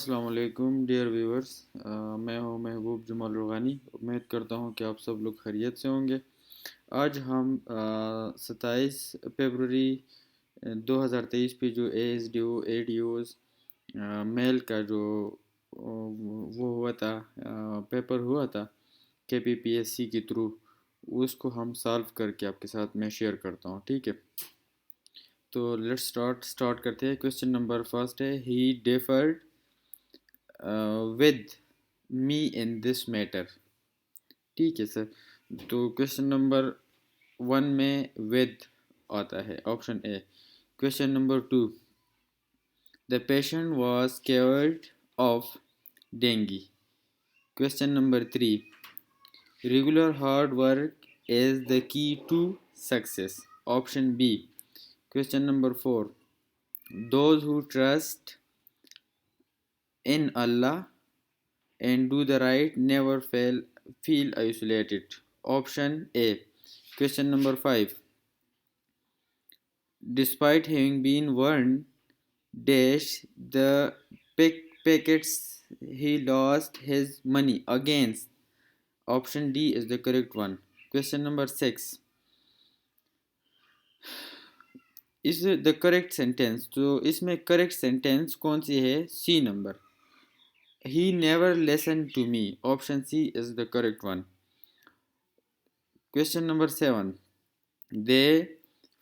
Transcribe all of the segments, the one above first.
अस्सलाम वालेकुम dear viewers. मैं हूं महबूब जमाल रुगानी। उम्मीद करता हूं कि आप सब लोग खैरियत से होंगे। आज हम 27 फरवरी 2023 पे जो ASDEO ADOs मेल का जो वो हुआ था, पेपर हुआ था KPPSC के थ्रू, उसको हम सॉल्व करके आपके साथ मैं शेयर करता हूं। ठीक है, तो लेट्स स्टार्ट करते हैं। क्वेश्चन नंबर फर्स्ट है, he deferred with me in this matter. ठीक है सर, तो क्वेश्चन नंबर 1 में विद आता है, option A. Question number 2, the patient was cured of dengue. Question number 3, regular hard work is the key to success, option B. Question number 4, those who trust in Allah and do the right never feel isolated, option A. Question number 5, despite having been warned dash the pickpockets he lost his money against, option D is the correct one. Question number 6, is the correct sentence, तो इसमें correct sentence कौन सी है? C number, he never listened to me, option C is the correct one. Question number 7, they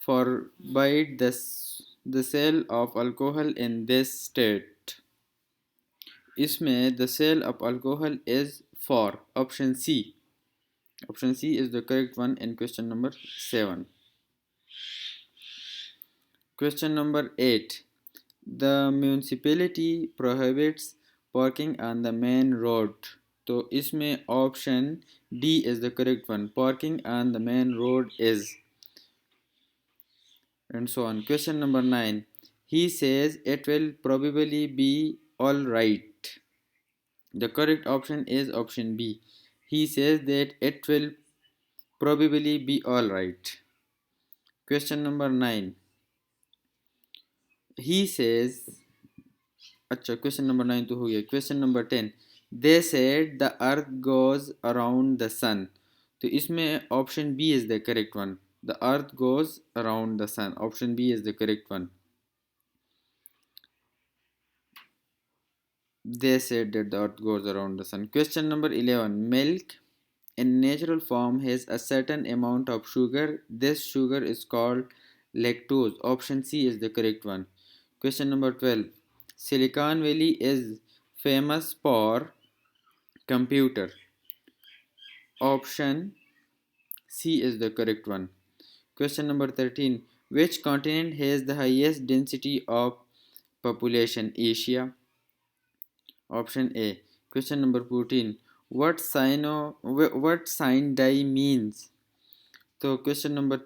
forbade the sale of alcohol in this state. इसमें the sale of alcohol is for, option C. Option C is the correct one in question number 7. Question number 8, the municipality prohibits parking on the main road. तो इसमें option D is the correct one. Parking on the main road is, and so on. Question number 9, he says it will probably be all right. The correct option is option B. He says that it will probably be all right. Question number 9, he says, अच्छा question number 9 तो हो गया। Question number 10, they said the earth goes around the sun. तो इसमें option B is the correct one, the earth goes around the sun. Option B is the correct one. They said that the earth goes around the sun. Question number 11, milk in natural form has a certain amount of sugar. This sugar is called lactose. Option C is the correct one. Question number 12, Silicon Valley is famous for computer. Option C is the correct one. Question number 13, which continent has the highest density of population? Asia. Option A. Question number 14, what sign die means? तो question number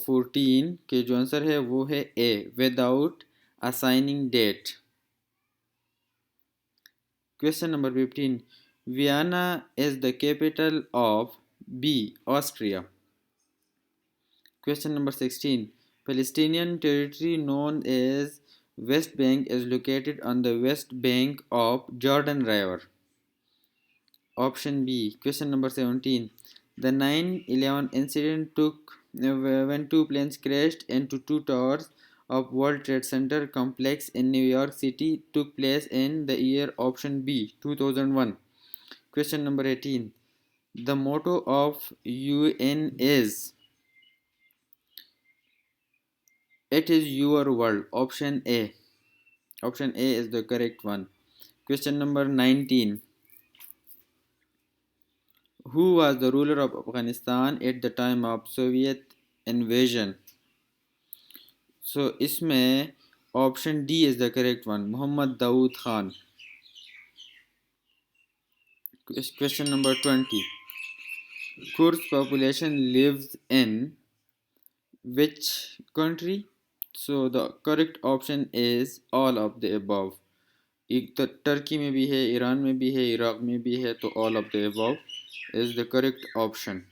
14 के जो answer है वो है A, without assigning date. Question number 15, Vienna is the capital of B, Austria. Question number 16, Palestinian territory known as West Bank is located on the west bank of Jordan River. Option B. Question number 17, the 9/11 incident took when two planes crashed into two towers of World Trade Center complex in New York City took place in the year, option B, 2001. Question number 18, the motto of UN is, it is your world. Option A. Option A is the correct one. Question number 19, who was the ruler of Afghanistan at the time of Soviet invasion? So इसमें option D is the correct one, Muhammad Dawood Khan. Question number 20, Kurds population lives in which country? So the correct option is all of the above. एक तो Turkey में भी है, Iran में भी है, Iraq में भी है, तो all of the above is the correct option.